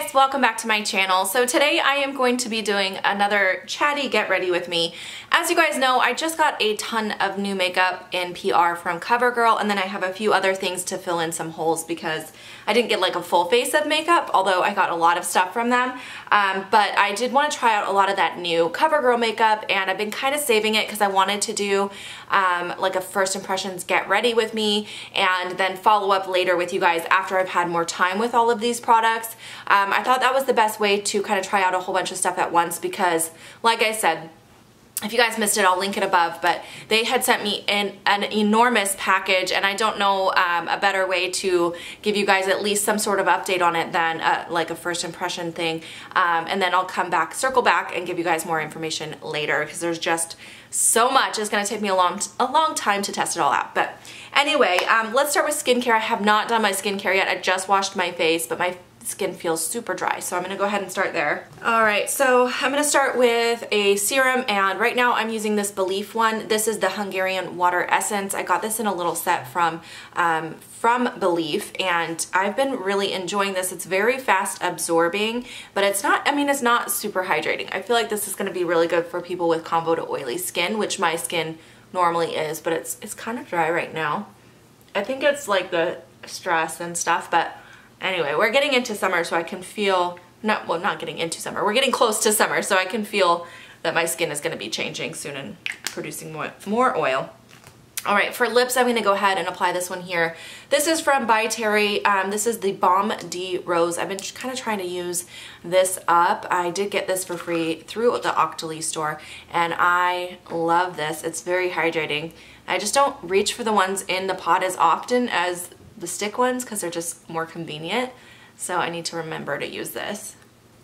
guys, welcome back to my channel. So today I am going to be doing another chatty get ready with me. As you guys know, I just got a ton of new makeup in PR from Covergirl, and then I have a few other things to fill in some holes because I didn't get like a full face of makeup, although I got a lot of stuff from them. But I did want to try out a lot of that new Covergirl makeup, and I've been kind of saving it because I wanted to do like a first impressions get ready with me and then follow up later with you guys after I've had more time with all of these products. I thought that was the best way to kind of try out a whole bunch of stuff at once because, like I said, if you guys missed it, I'll link it above, but they had sent me an enormous package, and I don't know a better way to give you guys at least some sort of update on it than like a first impression thing. And then I'll circle back and give you guys more information later because there's just so much. It's going to take me a long time to test it all out. But anyway, let's start with skincare. I have not done my skincare yet. I just washed my face, but my skin feels super dry, so I'm gonna go ahead and start there. Alright, so I'm gonna start with a serum, and right now I'm using this Belief one. This is the Hungarian Water Essence. I got this in a little set from Belief, and I've been really enjoying this. It's very fast absorbing, but it's not, I mean, it's not super hydrating. I feel like this is gonna be really good for people with combo to oily skin, which my skin normally is, but it's kind of dry right now. I think it's like the stress and stuff, but anyway, we're getting into summer, so I can feel, not getting into summer, we're getting close to summer, so I can feel that my skin is going to be changing soon and producing more oil. Alright, for lips, I'm going to go ahead and apply this one here. This is from By Terry. This is the Balm de Rose. I've been kind of trying to use this up. I did get this for free through the Octoly store, and I love this. It's very hydrating. I just don't reach for the ones in the pot as often as the stick ones because they're just more convenient, so I need to remember to use this.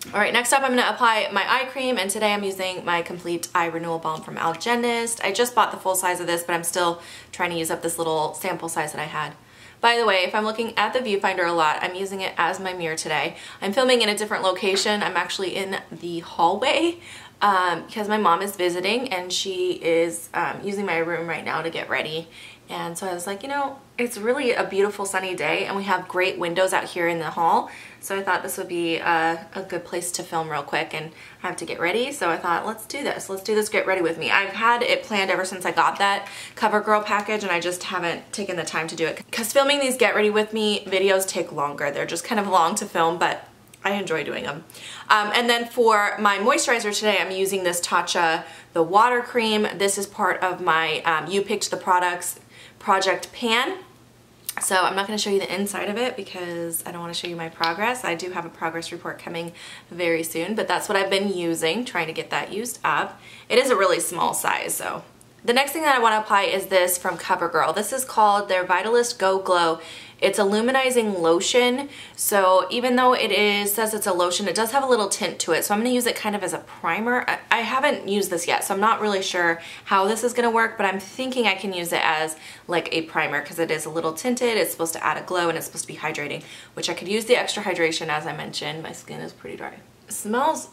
Alright, next up I'm going to apply my eye cream, and today I'm using my Complete Eye Renewal Balm from Algenist. I just bought the full size of this, but I'm still trying to use up this little sample size that I had. By the way, if I'm looking at the viewfinder a lot, I'm using it as my mirror today. I'm filming in a different location. I'm actually in the hallway because my mom is visiting, and she is using my room right now to get ready. And so I was like, you know, it's really a beautiful sunny day, and we have great windows out here in the hall, so I thought this would be a good place to film real quick, and I have to get ready, so I thought, let's do this get ready with me. I've had it planned ever since I got that Covergirl package, and I just haven't taken the time to do it because filming these get ready with me videos take longer. They're just kind of long to film, but I enjoy doing them. And then for my moisturizer today, I'm using this Tatcha, the water cream. This is part of my You Picked the Products project pan. So I'm not going to show you the inside of it because I don't want to show you my progress. I do have a progress report coming very soon, but that's what I've been using, trying to get that used up. It is a really small size, so. The next thing that I want to apply is this from Covergirl. This is called their Vitalist Go Glow. It's a luminizing lotion, so even though it says it's a lotion, it does have a little tint to it, so I'm going to use it kind of as a primer. I haven't used this yet, so I'm not really sure how this is going to work, but I'm thinking I can use it as like a primer because it is a little tinted, it's supposed to add a glow, and it's supposed to be hydrating, which I could use the extra hydration. As I mentioned, my skin is pretty dry. It smells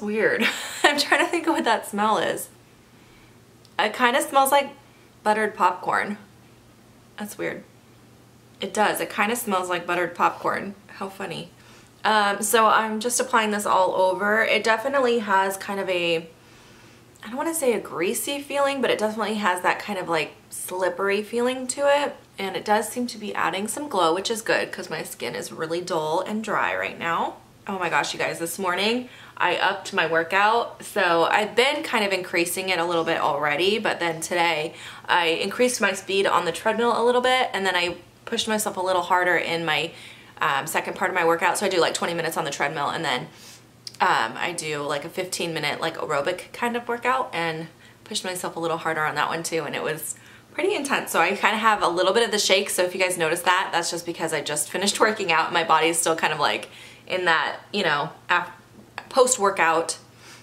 weird. I'm trying to think of what that smell is. It kind of smells like buttered popcorn. That's weird. It does. It kind of smells like buttered popcorn. How funny. So I'm just applying this all over. It definitely has kind of a, I don't want to say a greasy feeling, but it definitely has that kind of like slippery feeling to it. And it does seem to be adding some glow, which is good because my skin is really dull and dry right now. Oh my gosh, you guys, this morning I upped my workout. So I've been kind of increasing it a little bit already, but then today I increased my speed on the treadmill a little bit, and then I pushed myself a little harder in my second part of my workout. So I do like 20 minutes on the treadmill, and then I do like a 15-minute like aerobic kind of workout, and pushed myself a little harder on that one too, and it was pretty intense. So I kind of have a little bit of the shakes, so if you guys notice that, that's just because I just finished working out. My body is still kind of like in that, you know, post-workout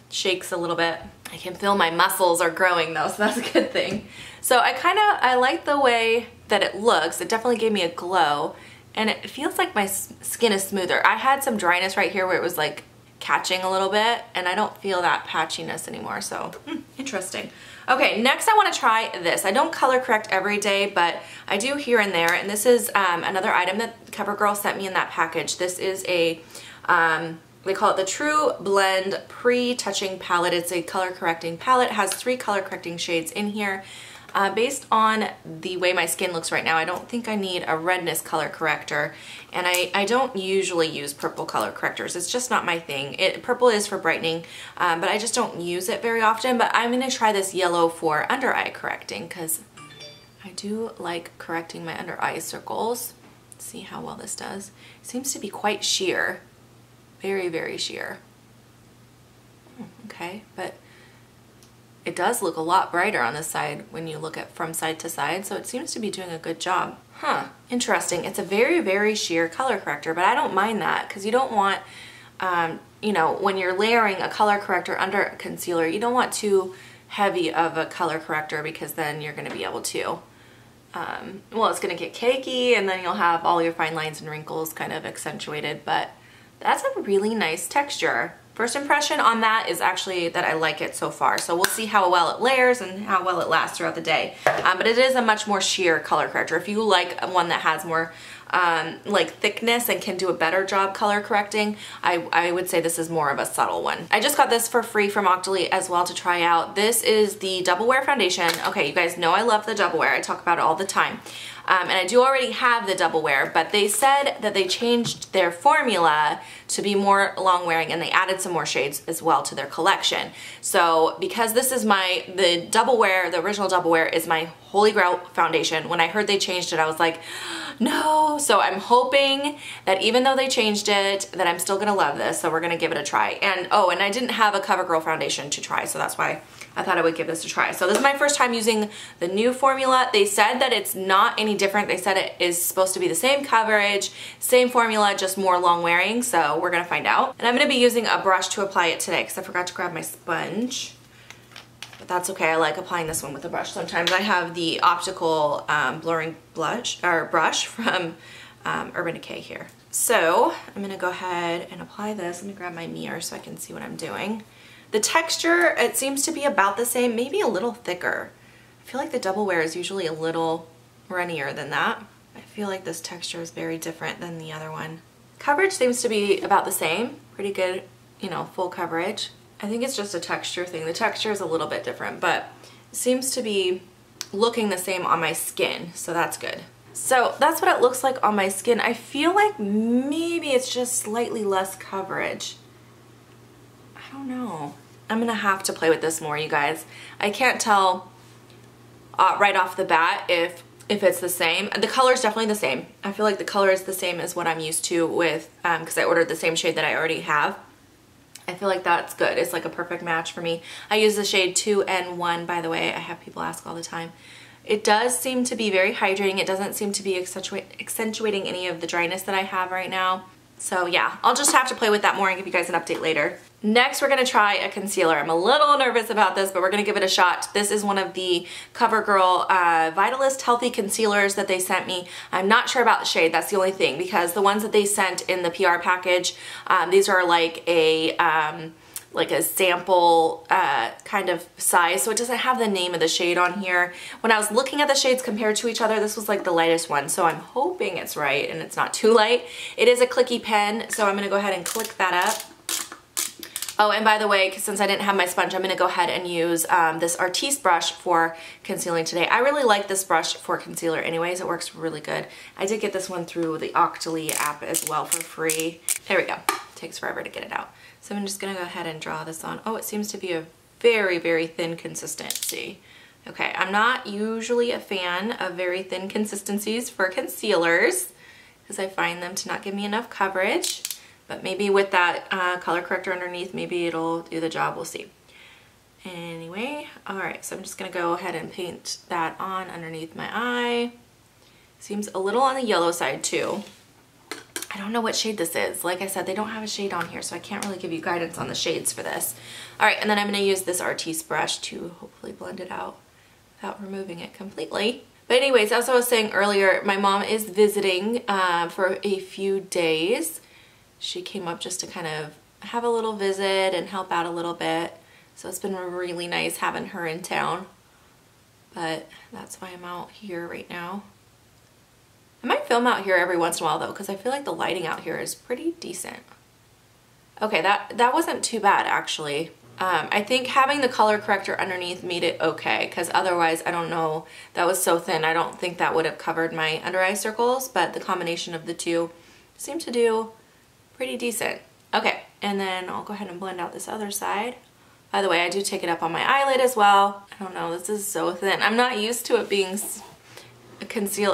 shakes a little bit. I can feel my muscles are growing though, so that's a good thing. So I like the way that it looks. It definitely gave me a glow, and it feels like my skin is smoother. I had some dryness right here where it was like catching a little bit, and I don't feel that patchiness anymore, so interesting. Okay, next I want to try this. I don't color correct every day, but I do here and there, and this is another item that CoverGirl sent me in that package. This is a, they call it the True Blend Pre-Touching Palette. It's a color correcting palette. It has 3 color correcting shades in here. Based on the way my skin looks right now, I don't think I need a redness color corrector, and I don't usually use purple color correctors. It's just not my thing. Purple is for brightening, but I just don't use it very often. But I'm going to try this yellow for under eye correcting because I do like correcting my under eye circles. Let's see how well this does. It seems to be quite sheer. Very, very sheer. Okay, but it does look a lot brighter on this side when you look at from side to side, so it seems to be doing a good job. Huh, interesting. It's a very, very sheer color corrector, but I don't mind that because you don't want, you know, when you're layering a color corrector under a concealer, you don't want too heavy of a color corrector because then you're going to be able to, well, it's going to get cakey and then you'll have all your fine lines and wrinkles kind of accentuated, but that's a really nice texture. First impression on that is actually that I like it so far. So we'll see how well it layers and how well it lasts throughout the day. But it is a much more sheer color corrector. If you like one that has more like thickness and can do a better job color correcting, I would say this is more of a subtle one. I just got this for free from Octoly as well to try out. This is the Double Wear Foundation. Okay, you guys know I love the Double Wear. I talk about it all the time. And I do already have the Double Wear, but they said that they changed their formula to be more long wearing and they added some more shades as well to their collection. So because this is the Double Wear, the original Double Wear is my Holy Grail foundation. When I heard they changed it, I was like, no. So I'm hoping that even though they changed it, that I'm still gonna love this. So we're gonna give it a try. And oh, and I didn't have a CoverGirl foundation to try, so that's why I thought I would give this a try. So this is my first time using the new formula. They said that it's not any different. They said it is supposed to be the same coverage, same formula, just more long wearing. So we're gonna find out. And I'm gonna be using a brush to apply it today because I forgot to grab my sponge. But that's okay, I like applying this one with a brush. Sometimes I have the optical blurring brush from Urban Decay here. So I'm gonna go ahead and apply this. Let me grab my mirror so I can see what I'm doing. The texture, it seems to be about the same, maybe a little thicker. I feel like the Double Wear is usually a little runnier than that. I feel like this texture is very different than the other one. Coverage seems to be about the same, pretty good, you know, full coverage. I think it's just a texture thing. The texture is a little bit different, but it seems to be looking the same on my skin, so that's good. So that's what it looks like on my skin. I feel like maybe it's just slightly less coverage. I don't know. I'm gonna have to play with this more, you guys. I can't tell right off the bat if it's the same. The color is definitely the same. I feel like the color is the same as what I'm used to with, because I ordered the same shade that I already have. I feel like that's good. It's like a perfect match for me. I use the shade 2N1, by the way. I have people ask all the time. It does seem to be very hydrating. It doesn't seem to be accentuating any of the dryness that I have right now. So yeah, I'll just have to play with that more and give you guys an update later. Next, we're gonna try a concealer. I'm a little nervous about this, but we're gonna give it a shot. This is one of the CoverGirl Vitalist Healthy Concealers that they sent me. I'm not sure about the shade, that's the only thing, because the ones that they sent in the PR package, these are like a sample kind of size, so it doesn't have the name of the shade on here. When I was looking at the shades compared to each other, this was like the lightest one, so I'm hoping it's right and it's not too light. It is a clicky pen, so I'm gonna go ahead and click that up. Oh, and by the way, since I didn't have my sponge, I'm gonna go ahead and use this Artiste brush for concealing today. I really like this brush for concealer anyways, it works really good. I did get this one through the Octoly app as well for free. There we go, takes forever to get it out. So I'm just gonna go ahead and draw this on. Oh, it seems to be a very, very thin consistency. Okay, I'm not usually a fan of very thin consistencies for concealers because I find them to not give me enough coverage. But maybe with that color corrector underneath, maybe it'll do the job, we'll see. Anyway, all right, so I'm just gonna go ahead and paint that on underneath my eye. Seems a little on the yellow side too. I don't know what shade this is. Like I said, they don't have a shade on here, so I can't really give you guidance on the shades for this. All right, and then I'm gonna use this Artiste brush to hopefully blend it out without removing it completely. But anyways, as I was saying earlier, my mom is visiting for a few days. She came up just to kind of have a little visit and help out a little bit. So it's been really nice having her in town. But that's why I'm out here right now. I might film out here every once in a while though, because I feel like the lighting out here is pretty decent. Okay, that wasn't too bad actually. I think having the color corrector underneath made it okay, because otherwise I don't know, that was so thin. I don't think that would have covered my under eye circles, but the combination of the two seemed to do pretty decent. Okay, and then I'll go ahead and blend out this other side. By the way, I do take it up on my eyelid as well. I don't know, this is so thin. I'm not used to it being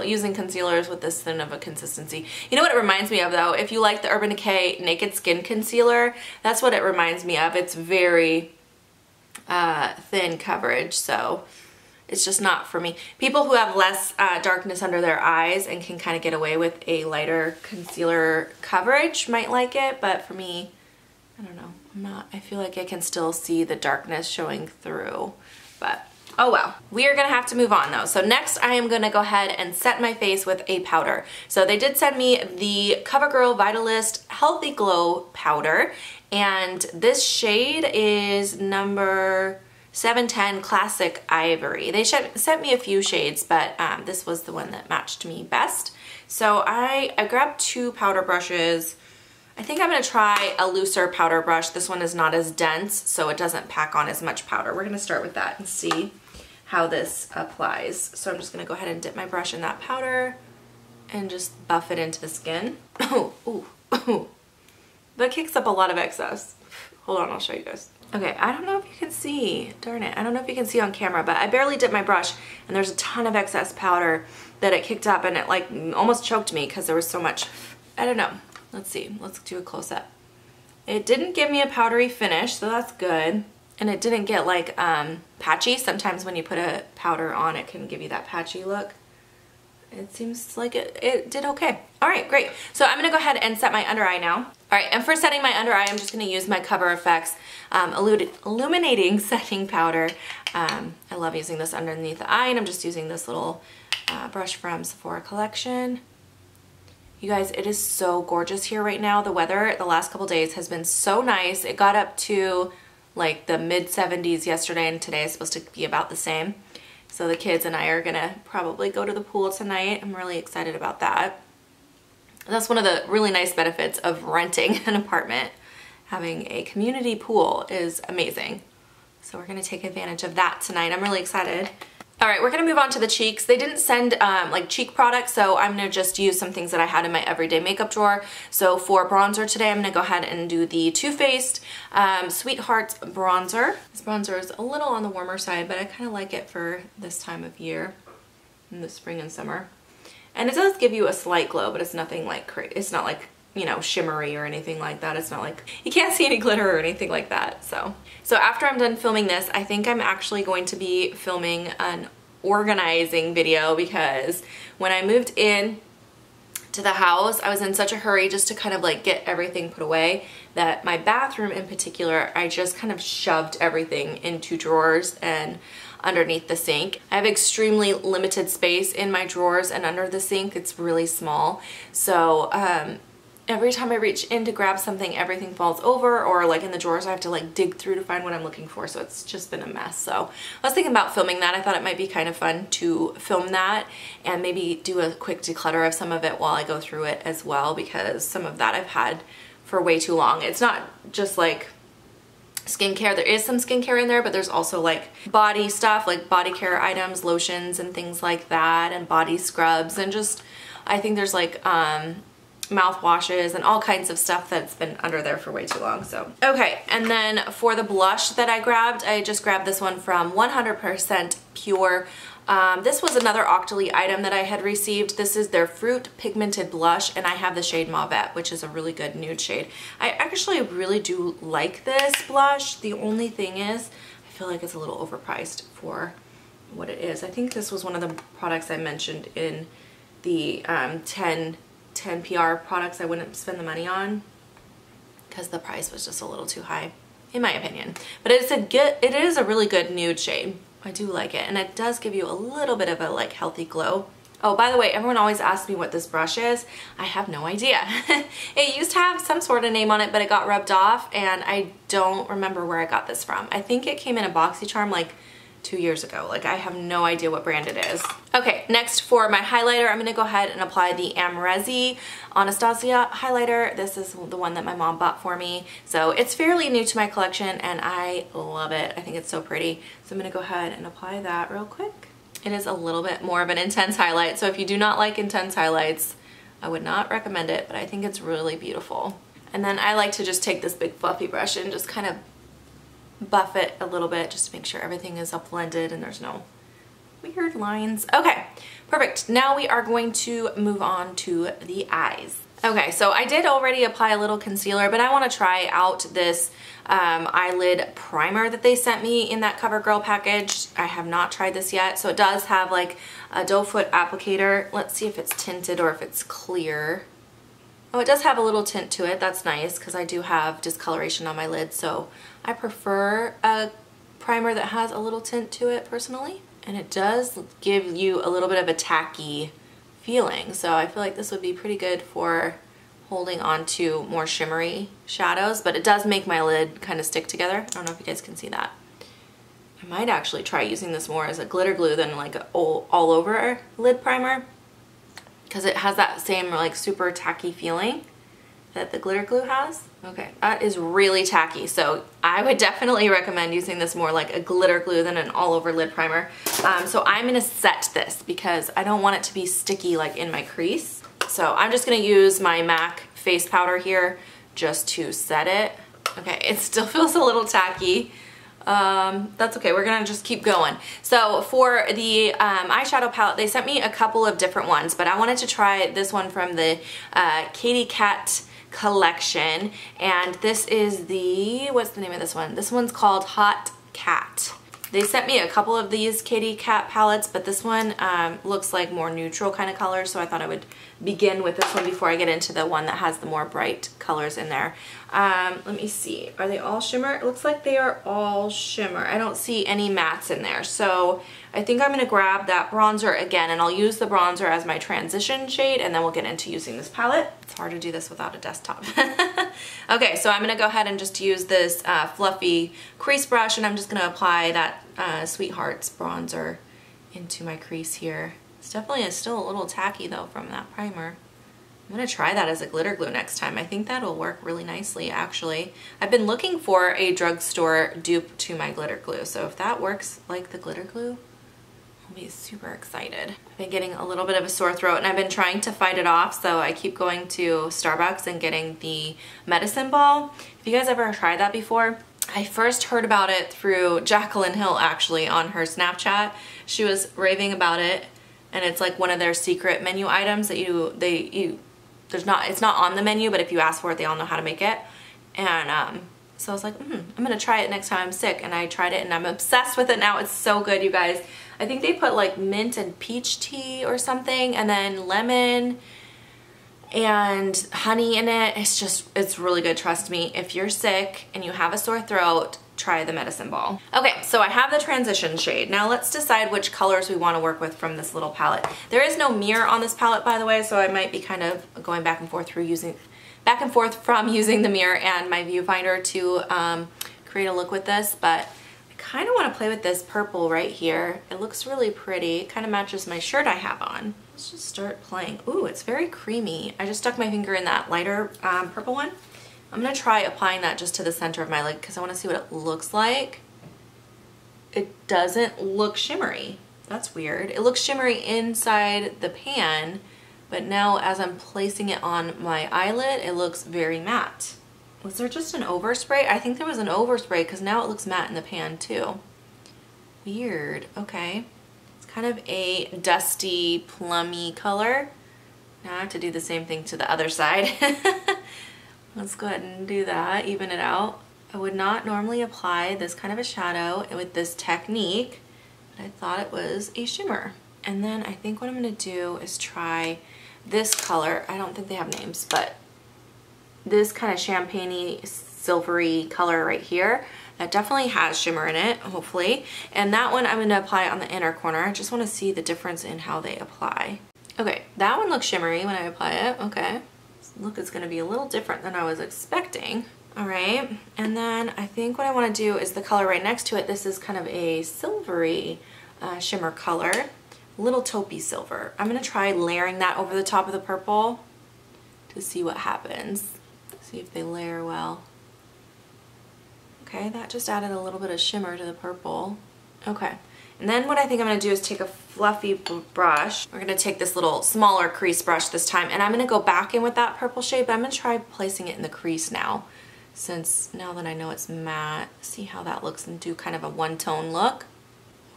using concealers with this thin of a consistency. You know what it reminds me of though? If you like the Urban Decay Naked Skin Concealer, that's what it reminds me of. It's very thin coverage, so it's just not for me. People who have less darkness under their eyes and can kind of get away with a lighter concealer coverage might like it, but for me, I don't know. I feel like I can still see the darkness showing through, but oh well. We are gonna have to move on though. So next I am gonna go ahead and set my face with a powder. So they did send me the CoverGirl Vitalist Healthy Glow powder, and this shade is number 710 Classic Ivory. They sent me a few shades, but this was the one that matched me best. So I grabbed 2 powder brushes. I think I'm gonna try a looser powder brush. This one is not as dense, so it doesn't pack on as much powder. We're gonna start with that and see how this applies. So I'm just gonna go ahead and dip my brush in that powder and just buff it into the skin. Oh, ooh, ooh. That kicks up a lot of excess. Hold on, I'll show you guys. Okay, I don't know if you can see, darn it. I don't know if you can see on camera, but I barely dipped my brush and there's a ton of excess powder that it kicked up, and it like almost choked me because there was so much. I don't know. Let's see, let's do a close-up. It didn't give me a powdery finish, so that's good. And it didn't get like patchy. Sometimes when you put a powder on, it can give you that patchy look. It seems like it did okay. All right, great. So I'm gonna go ahead and set my under eye now. All right, and for setting my under eye, I'm just gonna use my Cover FX Illuminating Setting Powder. I love using this underneath the eye, and I'm just using this little brush from Sephora Collection. You guys, it is so gorgeous here right now. The weather the last couple days has been so nice. It got up to like the mid 70s yesterday, and today is supposed to be about the same. So the kids and I are gonna probably go to the pool tonight. I'm really excited about that. That's one of the really nice benefits of renting an apartment. Having a community pool is amazing. So we're gonna take advantage of that tonight. I'm really excited. All right, we're gonna move on to the cheeks. They didn't send like cheek products, so I'm gonna just use some things that I had in my everyday makeup drawer. So for bronzer today, I'm gonna go ahead and do the Too Faced Sweethearts bronzer. This bronzer is a little on the warmer side, but I kind of like it for this time of year, in the spring and summer. And it does give you a slight glow, but it's nothing like crazy. It's not like, you know, shimmery or anything like that. It's not like, you can't see any glitter or anything like that. So after I'm done filming this, I think I'm actually going to be filming an organizing video, because when I moved in to the house, I was in such a hurry just to kind of like get everything put away that my bathroom in particular, I just kind of shoved everything into drawers and underneath the sink. I have extremely limited space in my drawers, and under the sink it's really small. So every time I reach in to grab something, everything falls over, or like in the drawers I have to like dig through to find what I'm looking for, so it's just been a mess. So I was thinking about filming that. I thought it might be kind of fun to film that and maybe do a quick declutter of some of it while I go through it as well, because some of that I've had for way too long. It's not just like skincare. There is some skincare in there, but there's also like body stuff, like body care items, lotions and things like that, and body scrubs, and just I think there's like mouthwashes and all kinds of stuff that's been under there for way too long. So okay, and then for the blush that I just grabbed this one from 100% Pure. This was another Octoly item that I had received. This is their Fruit Pigmented Blush, and I have the shade Mauvette, which is a really good nude shade. I actually really do like this blush. The only thing is, I feel like it's a little overpriced for what it is. I think this was one of the products I mentioned in the 10 PR products I wouldn't spend the money on, because the price was just a little too high, in my opinion. But it is a really good nude shade. I do like it, and it does give you a little bit of a like healthy glow. Oh, by the way, everyone always asks me what this brush is. I have no idea. It used to have some sort of name on it, but it got rubbed off, and I don't remember where I got this from. I think it came in a BoxyCharm like 2 years ago. Like, I have no idea what brand it is. Okay, next for my highlighter, I'm gonna go ahead and apply the Amrezi Anastasia highlighter. This is the one that my mom bought for me. So it's fairly new to my collection, and I love it. I think it's so pretty. So I'm gonna go ahead and apply that real quick. It is a little bit more of an intense highlight, so if you do not like intense highlights, I would not recommend it, but I think it's really beautiful. And then I like to just take this big fluffy brush and just kind of buff it a little bit just to make sure everything is up blended and there's no weird lines. Okay, perfect. Now we are going to move on to the eyes. Okay, so I did already apply a little concealer, but I want to try out this eyelid primer that they sent me in that CoverGirl package. I have not tried this yet. So it does have like a doe foot applicator. Let's see if it's tinted or if it's clear. Oh, it does have a little tint to it. That's nice because I do have discoloration on my lid, so I prefer a primer that has a little tint to it personally. And it does give you a little bit of a tacky feeling, so I feel like this would be pretty good for holding on to more shimmery shadows, but it does make my lid kind of stick together. I don't know if you guys can see that. I might actually try using this more as a glitter glue than like an all over lid primer, because it has that same like super tacky feeling that the glitter glue has. Okay, that is really tacky, so I would definitely recommend using this more like a glitter glue than an all over lid primer. So I'm gonna set this because I don't want it to be sticky like in my crease. So I'm just gonna use my MAC face powder here just to set it. Okay, it still feels a little tacky. That's okay, we're gonna just keep going. So for the eyeshadow palette, they sent me a couple of different ones, but I wanted to try this one from the Katy Kat collection, and this is the, what's the name of this one? This one's called Hot Cat. They sent me a couple of these Katy Kat palettes, but this one looks like more neutral kind of colors, so I thought I would begin with this one before I get into the one that has the more bright colors in there. Let me see, are they all shimmer? It looks like they are all shimmer. I don't see any mattes in there, so I think I'm gonna grab that bronzer again, and I'll use the bronzer as my transition shade, and then we'll get into using this palette. It's hard to do this without a desktop. Okay, so I'm gonna go ahead and just use this fluffy crease brush, and I'm just gonna apply that Sweethearts bronzer into my crease here. It's definitely still a little tacky though from that primer. I'm gonna try that as a glitter glue next time. I think that'll work really nicely, actually. I've been looking for a drugstore dupe to my glitter glue, so if that works like the glitter glue, I'll be super excited. I've been getting a little bit of a sore throat, and I've been trying to fight it off, so I keep going to Starbucks and getting the medicine ball. Have you guys ever tried that before? I first heard about it through Jaclyn Hill, actually, on her Snapchat. She was raving about it, and it's like one of their secret menu items that it's not on the menu, but if you ask for it, they all know how to make it. And so I was like, I'm gonna try it next time I'm sick, and I tried it, and I'm obsessed with it now. It's so good, you guys. I think they put like mint and peach tea or something, and then lemon and honey in it. It's really good, trust me. If you're sick and you have a sore throat, try the medicine ball. Okay, so I have the transition shade. Now let's decide which colors we want to work with from this little palette. There is no mirror on this palette, by the way, so I might be kind of going back and forth from using the mirror and my viewfinder to create a look with this, but I kind of want to play with this purple right here. It looks really pretty. It kind of matches my shirt I have on. Let's just start playing. Ooh, it's very creamy. I just stuck my finger in that lighter purple one. I'm gonna try applying that just to the center of my lid because I want to see what it looks like. It doesn't look shimmery. That's weird. It looks shimmery inside the pan, but now as I'm placing it on my eyelid, it looks very matte. Was there just an overspray? I think there was an overspray because now it looks matte in the pan too. Weird. Okay. It's kind of a dusty, plummy color. Now I have to do the same thing to the other side. Let's go ahead and do that, even it out. I would not normally apply this kind of a shadow with this technique, but I thought it was a shimmer. And then I think what I'm gonna do is try this color. I don't think they have names, but this kind of champagne-y, silvery color right here. That definitely has shimmer in it, hopefully. And that one I'm gonna apply on the inner corner. I just wanna see the difference in how they apply. Okay, that one looks shimmery when I apply it. Okay. This look is going to be a little different than I was expecting. All right, and then I think what I want to do is the color right next to it. This is kind of a silvery shimmer color, a little taupey silver. I'm going to try layering that over the top of the purple to see what happens. See if they layer well. Okay, that just added a little bit of shimmer to the purple. Okay, and then what I think I'm going to do is take a fluffy brush. We're going to take this little smaller crease brush this time, and I'm going to go back in with that purple shade, but I'm going to try placing it in the crease now. Since now that I know it's matte, see how that looks and do kind of a one-tone look.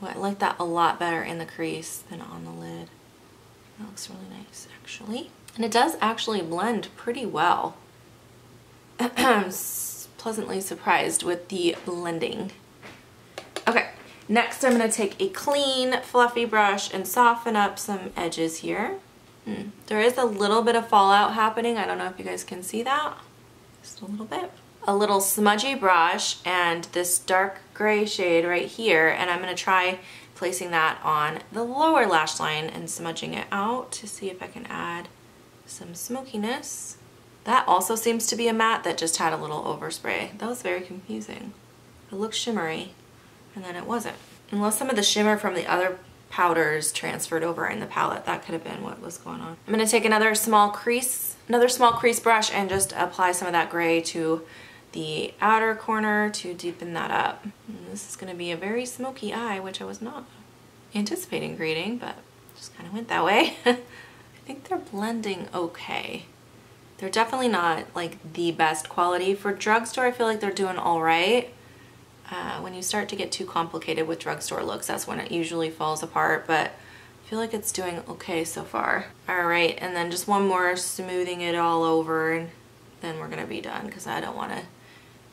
Oh, I like that a lot better in the crease than on the lid. That looks really nice, actually. And it does actually blend pretty well. I'm pleasantly surprised with the blending. Okay, next I'm going to take a clean, fluffy brush and soften up some edges here. There is a little bit of fallout happening. I don't know if you guys can see that. Just a little bit. A little smudgy brush and this dark gray shade right here, and I'm going to try placing that on the lower lash line and smudging it out to see if I can add some smokiness. That also seems to be a matte that just had a little overspray. That was very confusing. It looked shimmery and then it wasn't. Unless some of the shimmer from the other powders transferred over in the palette, that could have been what was going on. I'm going to take another small crease brush and just apply some of that gray to the outer corner to deepen that up. And this is going to be a very smoky eye, which I was not anticipating creating, but just kind of went that way. I think they're blending okay. They're definitely not like the best quality. For drugstore, I feel like they're doing all right. When you start to get too complicated with drugstore looks, that's when it usually falls apart, but I feel like it's doing okay so far. All right, and then just one more smoothing it all over, and then we're gonna be done because I don't want to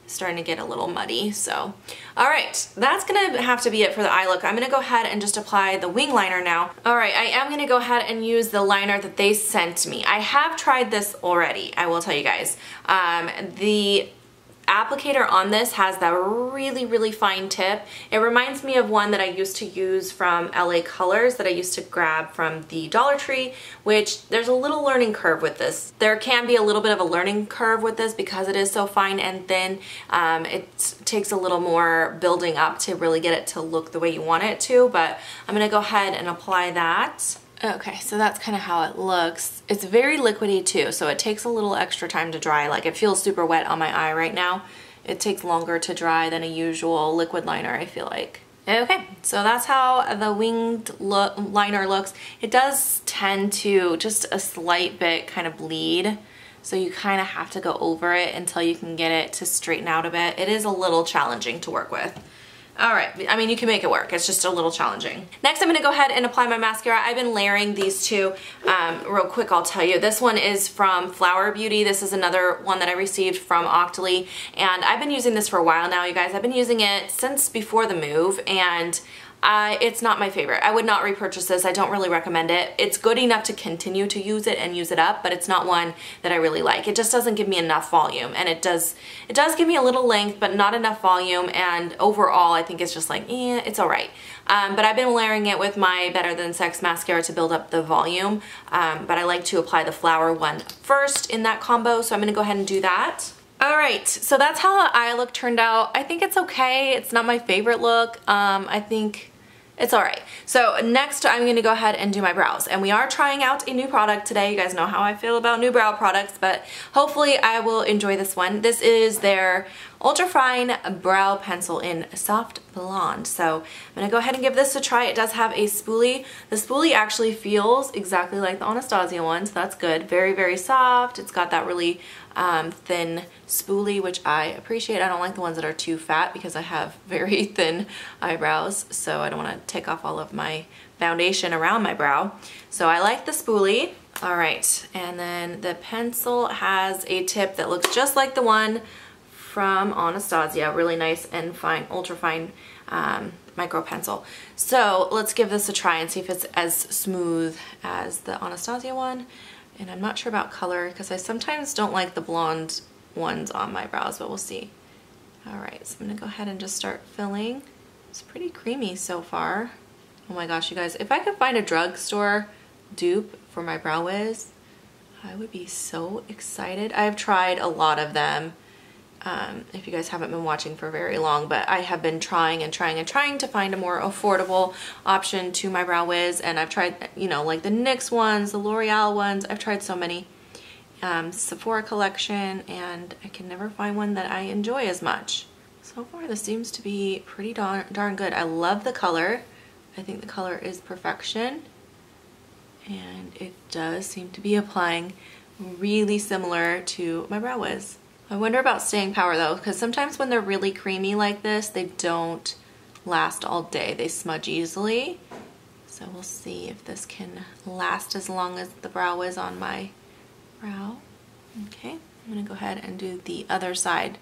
starting to get a little muddy. So all right, that's gonna have to be it for the eye look. I'm gonna go ahead and just apply the wing liner now. All right, I am gonna go ahead and use the liner that they sent me. I have tried this already, I will tell you guys. The applicator on this has that really fine tip. It reminds me of one that I used to use from LA Colors that I used to grab from the Dollar Tree, which there's a little learning curve with this. There can be a little bit of a learning curve with this because it is so fine and thin. It takes a little more building up to really get it to look the way you want it to, but I'm gonna go ahead and apply that. Okay, so that's kind of how it looks. It's very liquidy too, so it takes a little extra time to dry. Like, it feels super wet on my eye right now. It takes longer to dry than a usual liquid liner, I feel like. Okay, so that's how the winged liner looks. It does tend to just a slight bit kind of bleed, so you kind of have to go over it until you can get it to straighten out a bit. It is a little challenging to work with. All right, I mean, you can make it work. It's just a little challenging. Next, I'm gonna go ahead and apply my mascara. I've been layering these two real quick, I'll tell you. This one is from Flower Beauty. This is another one that I received from Octoly, and I've been using this for a while now, you guys. I've been using it since before the move, and it's not my favorite. I would not repurchase this. I don't really recommend it. It's good enough to continue to use it and use it up, but it's not one that I really like. It just doesn't give me enough volume, and it does give me a little length, but not enough volume, and overall I think it's just like, it's all right. But I've been layering it with my Better Than Sex mascara to build up the volume, but I like to apply the Flower one first in that combo, so I'm gonna go ahead and do that. Alright, so that's how the eye look turned out. I think it's okay. It's not my favorite look. I think it's alright. So next I'm going to go ahead and do my brows. And we are trying out a new product today. You guys know how I feel about new brow products, but hopefully I will enjoy this one. This is their Ultra Fine Brow Pencil in Soft Blonde. So I'm going to go ahead and give this a try. It does have a spoolie. The spoolie actually feels exactly like the Anastasia one, so that's good. Very soft. It's got that really thin spoolie, which I appreciate. I don't like the ones that are too fat because I have very thin eyebrows, so I don't want to take off all of my foundation around my brow. So I like the spoolie. Alright, and then the pencil has a tip that looks just like the one from Anastasia. Really nice and fine, ultra fine micro pencil. So let's give this a try and see if it's as smooth as the Anastasia one. And I'm not sure about color because I sometimes don't like the blonde ones on my brows, but we'll see. Alright, so I'm going to go ahead and just start filling. It's pretty creamy so far. Oh my gosh, you guys, if I could find a drugstore dupe for my Brow Wiz, I would be so excited. I've tried a lot of them. If you guys haven't been watching for very long, but I have been trying and trying and trying to find a more affordable option to my Brow Wiz, and I've tried, you know, like the NYX ones, the L'Oreal ones. I've tried so many. Sephora collection, and I can never find one that I enjoy as much. So far this seems to be pretty darn good. I love the color. I think the color is perfection, and it does seem to be applying really similar to my Brow Wiz. I wonder about staying power though, because sometimes when they're really creamy like this, they don't last all day. They smudge easily. So we'll see if this can last as long as the Brow Wiz on my brow. Okay, I'm gonna go ahead and do the other side.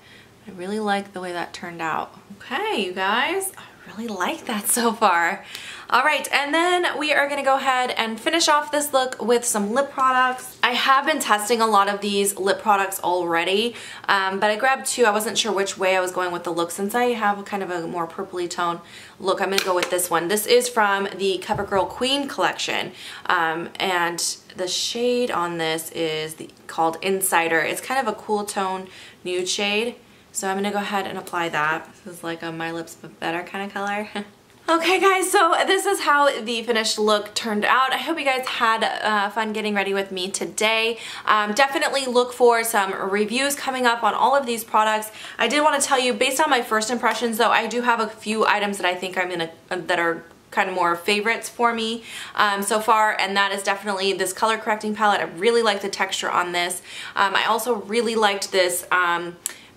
I really like the way that turned out. Okay, you guys, I really like that so far. All right, and then we are gonna go ahead and finish off this look with some lip products. I have been testing a lot of these lip products already, but I grabbed two. I wasn't sure which way I was going with the look. Since I have kind of a more purpley tone look, I'm gonna go with this one. This is from the Covergirl Queen collection, and the shade on this is called Insider. It's kind of a cool tone nude shade. So I'm gonna go ahead and apply that. This is like a My Lips But Better kind of color. Okay guys, so this is how the finished look turned out. I hope you guys had fun getting ready with me today. Definitely look for some reviews coming up on all of these products. I did want to tell you, based on my first impressions though, I do have a few items that I think that are kind of more favorites for me so far, and that is definitely this color correcting palette. I really like the texture on this. I also really liked this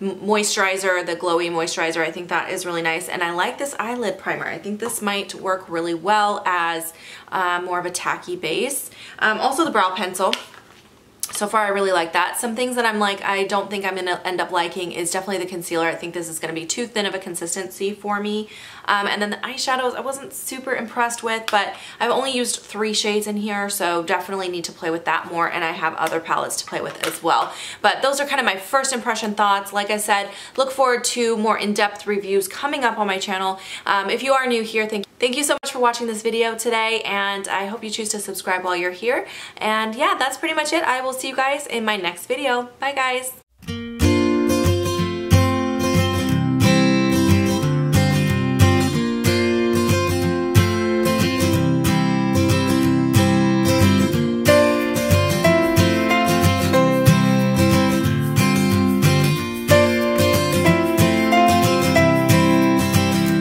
moisturizer, the glowy moisturizer. I think that is really nice, and I like this eyelid primer. I think this might work really well as more of a tacky base. Also the brow pencil. So far I really like that. Some things that I'm like, I don't think I'm gonna end up liking is definitely the concealer. I think this is gonna be too thin of a consistency for me. And then the eyeshadows I wasn't super impressed with, but I've only used 3 shades in here, so definitely need to play with that more, and I have other palettes to play with as well. But those are kind of my first impression thoughts. Like I said, look forward to more in-depth reviews coming up on my channel. If you are new here, thank you so much for watching this video today, and I hope you choose to subscribe while you're here. And yeah, that's pretty much it. I will see you guys in my next video. Bye guys!